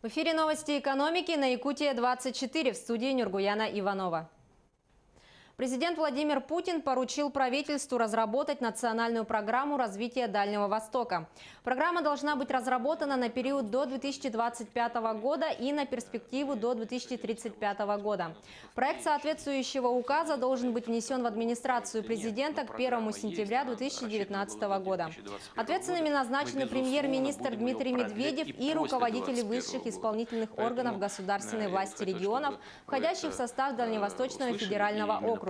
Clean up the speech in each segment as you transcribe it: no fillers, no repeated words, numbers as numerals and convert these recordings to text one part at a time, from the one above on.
В эфире новости экономики на Якутия-24, в студии Нюргуяна Иванова. Президент Владимир Путин поручил правительству разработать национальную программу развития Дальнего Востока. Программа должна быть разработана на период до 2025 года и на перспективу до 2035 года. Проект соответствующего указа должен быть внесен в администрацию президента к 1 сентября 2019 года. Ответственными назначены премьер-министр Дмитрий Медведев и руководители высших исполнительных органов государственной власти регионов, входящих в состав Дальневосточного федерального округа.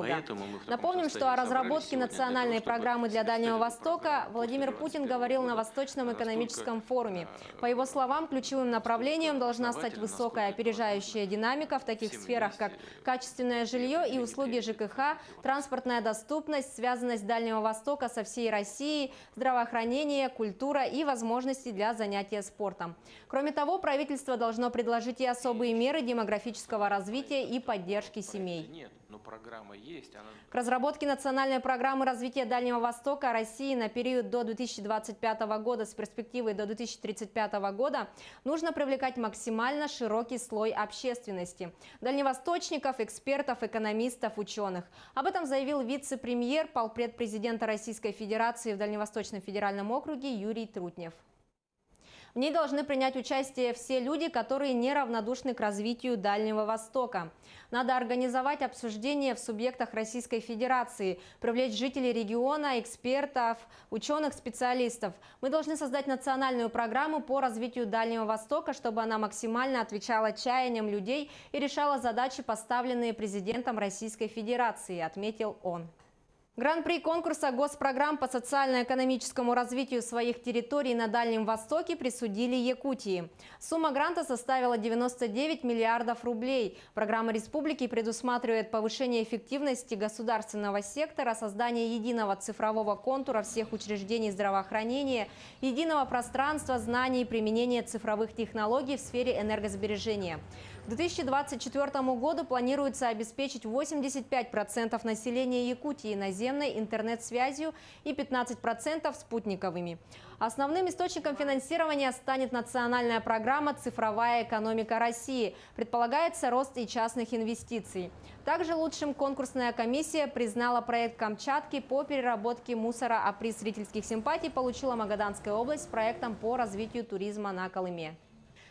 Напомним, что о разработке национальной программы для Дальнего Востока Владимир Путин говорил на Восточном экономическом форуме. По его словам, ключевым направлением должна стать высокая опережающая динамика в таких сферах, как качественное жилье и услуги ЖКХ, транспортная доступность, связанность Дальнего Востока со всей Россией, здравоохранение, культура и возможности для занятия спортом. Кроме того, правительство должно предложить и особые меры демографического развития и поддержки семей. К разработке национальной программы развития Дальнего Востока России на период до 2025 года с перспективой до 2035 года нужно привлекать максимально широкий слой общественности – дальневосточников, экспертов, экономистов, ученых. Об этом заявил вице-премьер, полпред президента Российской Федерации в Дальневосточном федеральном округе Юрий Трутнев. В ней должны принять участие все люди, которые неравнодушны к развитию Дальнего Востока. Надо организовать обсуждение в субъектах Российской Федерации, привлечь жителей региона, экспертов, ученых, специалистов. Мы должны создать национальную программу по развитию Дальнего Востока, чтобы она максимально отвечала чаяниям людей и решала задачи, поставленные президентом Российской Федерации, отметил он. Гран-при конкурса госпрограмм по социально-экономическому развитию своих территорий на Дальнем Востоке присудили Якутии. Сумма гранта составила 99 миллиардов рублей. Программа республики предусматривает повышение эффективности государственного сектора, создание единого цифрового контура всех учреждений здравоохранения, единого пространства знаний и применение цифровых технологий в сфере энергосбережения. К 2024 году планируется обеспечить 85% населения Якутии наземной интернет-связью и 15% спутниковыми. Основным источником финансирования станет национальная программа «Цифровая экономика России». Предполагается рост и частных инвестиций. Также лучшим конкурсная комиссия признала проект Камчатки по переработке мусора, а приз зрительских симпатий получила Магаданская область с проектом по развитию туризма на Колыме.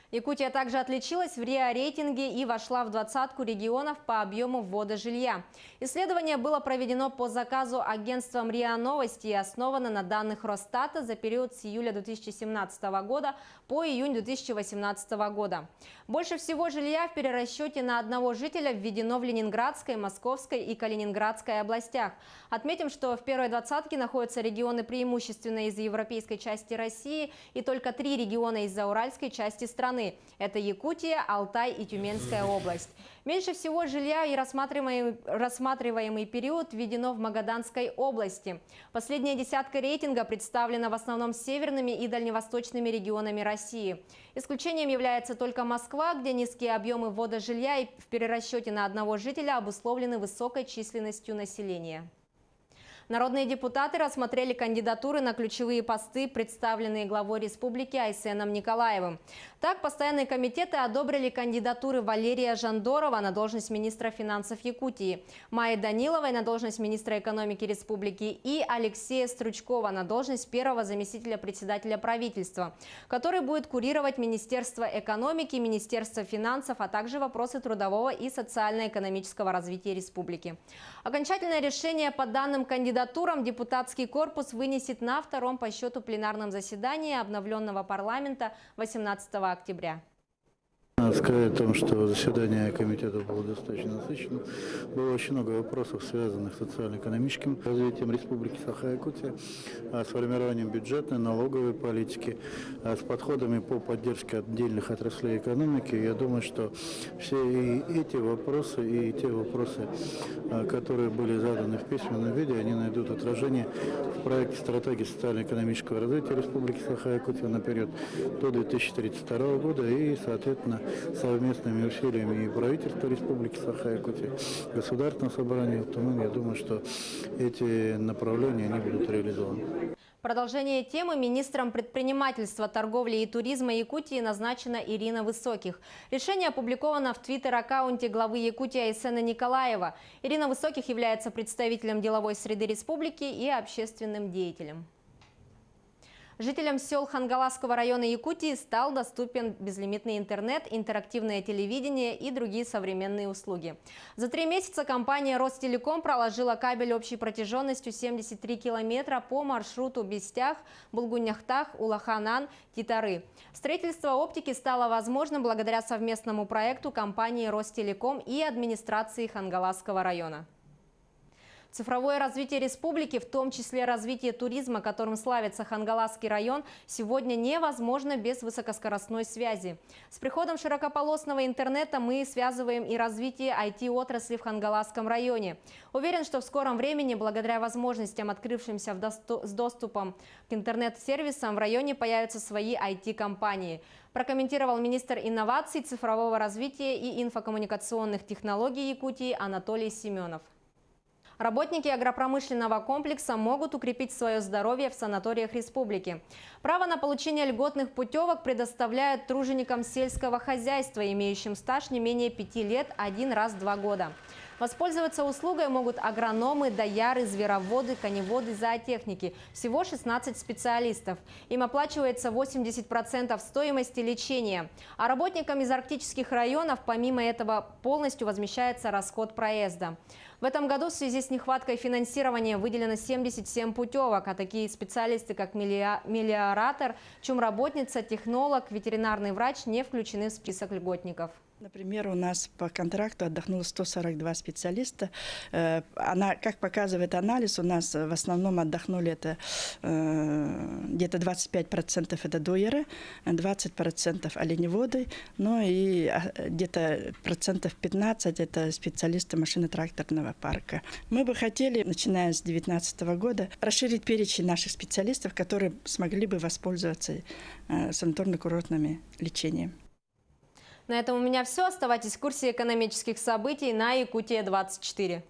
Якутия также отличилась в РИА-рейтинге и вошла в двадцатку регионов по объему ввода жилья. Исследование было проведено по заказу агентством РИА Новости и основано на данных Росстата за период с июля 2017 года по июнь 2018 года. Больше всего жилья в перерасчете на одного жителя введено в Ленинградской, Московской и Калининградской областях. Отметим, что в первой двадцатке находятся регионы преимущественно из европейской части России и только 3 региона из зауральской части страны. Это Якутия, Алтай и Тюменская область. Меньше всего жилья и рассматриваемый период введено в Магаданской области. Последняя десятка рейтинга представлена в основном северными и дальневосточными регионами России. Исключением является только Москва, где низкие объемы ввода жилья и в перерасчете на одного жителя обусловлены высокой численностью населения. Народные депутаты рассмотрели кандидатуры на ключевые посты, представленные главой республики Айсеном Николаевым. Так, постоянные комитеты одобрили кандидатуры Валерия Жандорова на должность министра финансов Якутии, Майи Даниловой на должность министра экономики республики и Алексея Стручкова на должность первого заместителя председателя правительства, который будет курировать Министерство экономики, Министерство финансов, а также вопросы трудового и социально-экономического развития республики. Окончательное решение по данным кандидатурам депутатский корпус вынесет на втором по счету пленарном заседании обновленного парламента 18 октября. Надо сказать о том, что заседание комитета было достаточно насыщенным. Было очень много вопросов, связанных с социально-экономическим развитием Республики Саха-Якутия, с формированием бюджетной, налоговой политики, с подходами по поддержке отдельных отраслей экономики. Я думаю, что все и эти вопросы, и те вопросы, которые были заданы в письменном виде, они найдут отражение в проекте стратегии социально-экономического развития Республики Саха-Якутия на период до 2032 года и, соответственно, совместными усилиями и правительства Республики Саха-Якутия, Государственного собрания в Тумын, я думаю, что эти направления они будут реализованы. Продолжение темы: министром предпринимательства, торговли и туризма Якутии назначена Ирина Высоких. Решение опубликовано в твиттер-аккаунте главы Якутии Айсена Николаева. Ирина Высоких является представителем деловой среды республики и общественным деятелем. Жителям сел Хангаласского района Якутии стал доступен безлимитный интернет, интерактивное телевидение и другие современные услуги. За 3 месяца компания Ростелеком проложила кабель общей протяженностью 73 километра по маршруту Бестях, Булгуняхтах, Улаханан, Титары. Строительство оптики стало возможным благодаря совместному проекту компании Ростелеком и администрации Хангаласского района. Цифровое развитие республики, в том числе развитие туризма, которым славится Хангаласский район, сегодня невозможно без высокоскоростной связи. С приходом широкополосного интернета мы связываем и развитие IT-отрасли в Хангаласском районе. Уверен, что в скором времени, благодаря возможностям, открывшимся с доступом к интернет-сервисам, в районе появятся свои IT-компании. Прокомментировал министр инноваций, цифрового развития и инфокоммуникационных технологий Якутии Анатолий Семенов. Работники агропромышленного комплекса могут укрепить свое здоровье в санаториях республики. Право на получение льготных путевок предоставляют труженикам сельского хозяйства, имеющим стаж не менее 5 лет 1 раз в 2 года. Воспользоваться услугой могут агрономы, дояры, звероводы, коневоды, зоотехники. Всего 16 специалистов. Им оплачивается 80% стоимости лечения. А работникам из арктических районов, помимо этого, полностью возмещается расход проезда. В этом году в связи с нехваткой финансирования выделено 77 путевок, а такие специалисты, как мелиоратор, чумработница, технолог, ветеринарный врач не включены в список льготников. Например, у нас по контракту отдохнуло 142 специалиста. Как показывает анализ, у нас в основном отдохнули это где-то 25% это дойеры, 20% оленеводы, ну и где-то 15% это специалисты машино-тракторного парка. Мы бы хотели, начиная с 2019 года, расширить перечень наших специалистов, которые смогли бы воспользоваться санаторно-курортным лечением. На этом у меня все. Оставайтесь в курсе экономических событий на Якутия 24.